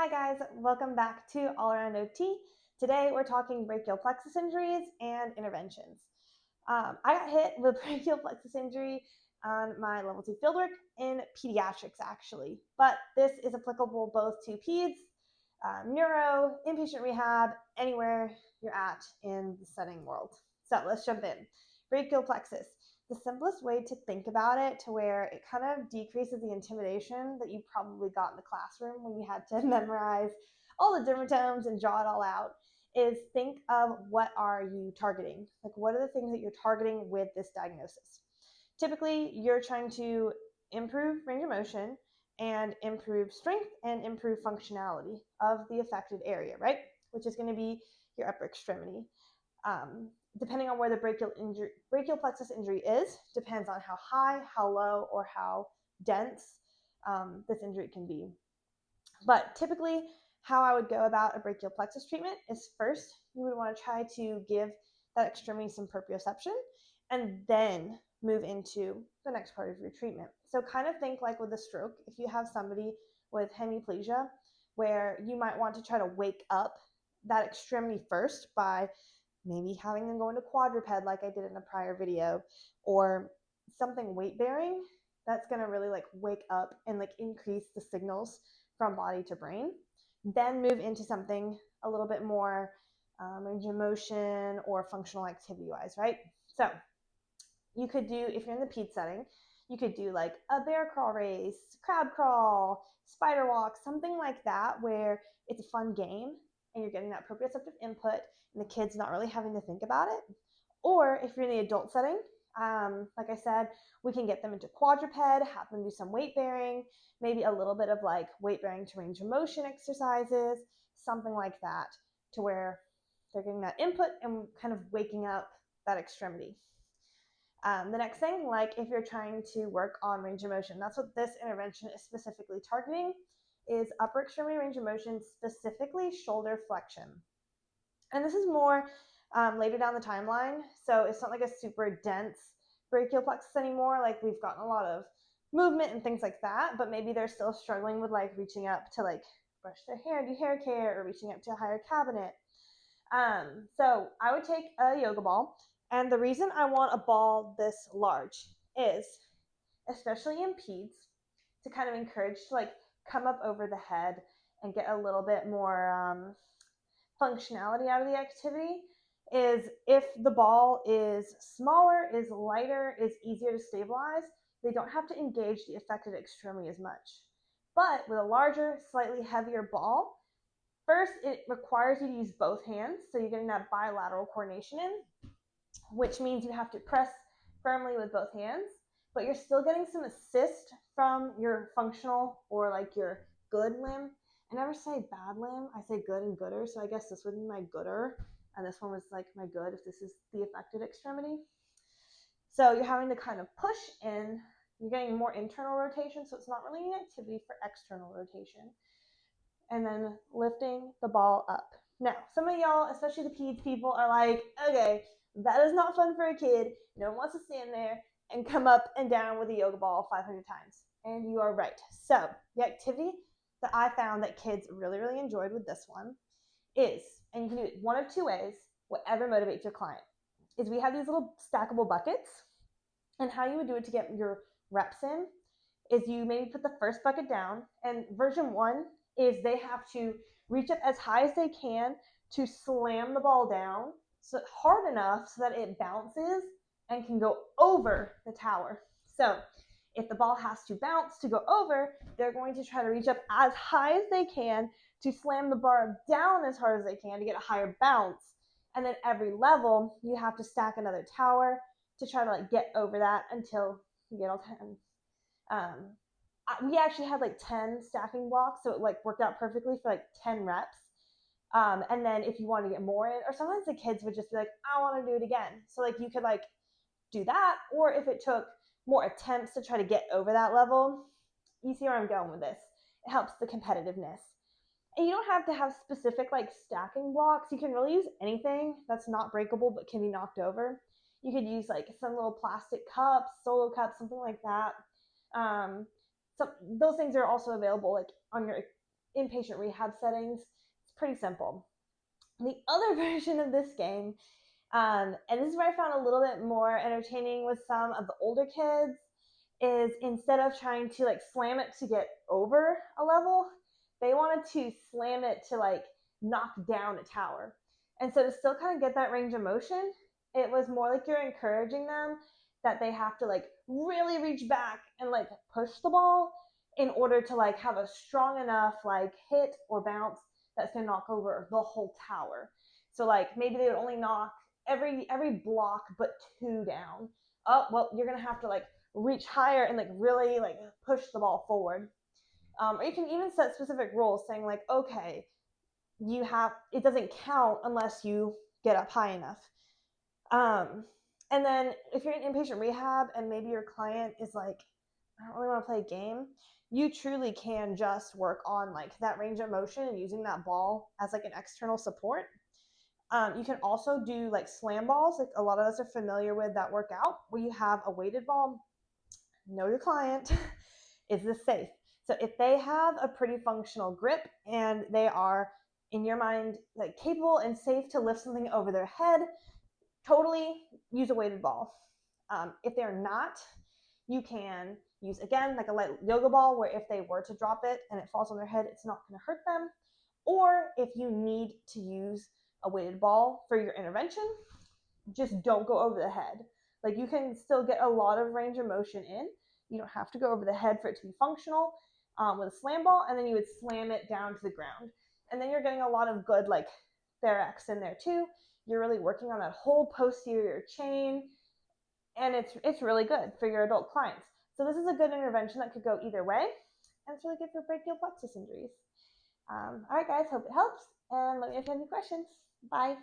Hi guys, welcome back to All Around OT. Today we're talking brachial plexus injuries and interventions. I got hit with brachial plexus injury on my level 2 fieldwork in pediatrics actually, but this is applicable both to peds, neuro, inpatient rehab, anywhere you're at in the setting world. So let's jump in. Brachial plexus. The simplest way to think about it to where it kind of decreases the intimidation that you probably got in the classroom when you had to memorize all the dermatomes and draw it all out is think of what are you targeting? Like what are the things that you're targeting with this diagnosis? Typically, you're trying to improve range of motion and improve strength and improve functionality of the affected area, right? Which is going to be your upper extremity. Depending on where the brachial plexus injury is, depends on how high, how low, or how dense this injury can be. But typically, how I would go about a brachial plexus treatment is first, you would want to try to give that extremity some proprioception and then move into the next part of your treatment. So kind of think like with a stroke, if you have somebody with hemiplegia, where you might want to try to wake up that extremity first by maybe having them go into quadruped like I did in a prior video, or something weight bearing that's going to really like wake up and like increase the signals from body to brain. Then move into something a little bit more range of motion or functional activity wise, right? So you could do, if you're in the ped setting, you could do like a bear crawl race, crab crawl, spider walk, something like that where it's a fun game and you're getting that proprioceptive input and the kid's not really having to think about it. Or if you're in the adult setting, like I said, we can get them into quadruped, have them do some weight bearing, maybe a little bit of like weight bearing to range of motion exercises, something like that, to where they're getting that input and kind of waking up that extremity. The next thing, like if you're trying to work on range of motion, that's what this intervention is specifically targeting, is upper extremity range of motion, specifically shoulder flexion. And this is more later down the timeline, so it's not like a super dense brachial plexus anymore. Like we've gotten a lot of movement and things like that, but maybe they're still struggling with like reaching up to like brush their hair, do hair care, or reaching up to a higher cabinet. So I would take a yoga ball, and the reason I want a ball this large is, especially in peds, to kind of encourage to like come up over the head and get a little bit more functionality out of the activity, is if the ball is smaller, is lighter, is easier to stabilize, they don't have to engage the affected extremity as much. But with a larger, slightly heavier ball, first, it requires you to use both hands, so you're getting that bilateral coordination in, which means you have to press firmly with both hands, but you're still getting some assist from your functional or like your good limb. I never say bad limb, I say good and gooder, so I guess this would be my gooder, and this one was like my good if this is the affected extremity. So you're having to kind of push in, you're getting more internal rotation, so it's not really an activity for external rotation. And then lifting the ball up. Now, some of y'all, especially the peds people, are like, okay, that is not fun for a kid. No one wants to stand there and come up and down with a yoga ball 500 times. And you are right. So the activity that I found that kids really, really enjoyed with this one is, and you can do it one of two ways, whatever motivates your client, is we have these little stackable buckets. And how you would do it to get your reps in is you maybe put the first bucket down, and version 1 is they have to reach up as high as they can to slam the ball down so hard enough so that it bounces and can go over the tower. So if the ball has to bounce to go over, they're going to try to reach up as high as they can to slam the bar down as hard as they can to get a higher bounce. And then every level, you have to stack another tower to try to like get over that until you get all 10. We actually had like 10 stacking blocks, so it like worked out perfectly for like 10 reps. And then if you want to get more in, or sometimes the kids would just be like, I want to do it again. So like you could like do that, or if it took more attempts to try to get over that level, you see where I'm going with this. It helps the competitiveness. And you don't have to have specific like stacking blocks. You can really use anything that's not breakable but can be knocked over. You could use like some little plastic cups, solo cups, something like that. So those things are also available like on your inpatient rehab settings, it's pretty simple. The other version of this game, and this is where I found a little bit more entertaining with some of the older kids, is instead of trying to like slam it to get over a level, they wanted to slam it to like knock down a tower. And so to still kind of get that range of motion, it was more like you're encouraging them that they have to like really reach back and like push the ball in order to like have a strong enough like hit or bounce that's going to knock over the whole tower. So like maybe they would only knock every block but 2 down. Oh, well, you're going to have to like reach higher and like really like push the ball forward. Or you can even set specific rules saying like, okay, it doesn't count unless you get up high enough. And then if you're in inpatient rehab and maybe your client is like, I don't really want to play a game, you truly can just work on like that range of motion and using that ball as like an external support. You can also do like slam balls. Like a lot of us are familiar with that workout where you have a weighted ball. Know your client. Is this safe? So if they have a pretty functional grip and they are, in your mind, like capable and safe to lift something over their head, totally use a weighted ball. If they're not, you can use, again, like a light yoga ball where if they were to drop it and it falls on their head, it's not going to hurt them. Or if you need to use a weighted ball for your intervention, just don't go over the head. Like you can still get a lot of range of motion in. You don't have to go over the head for it to be functional with a slam ball, and then you would slam it down to the ground. And then you're getting a lot of good like thorax in there too. You're really working on that whole posterior chain, and it's really good for your adult clients. So this is a good intervention that could go either way, and it's really good for brachial plexus injuries. All right, guys, hope it helps, and let me know if you have any questions. Bye.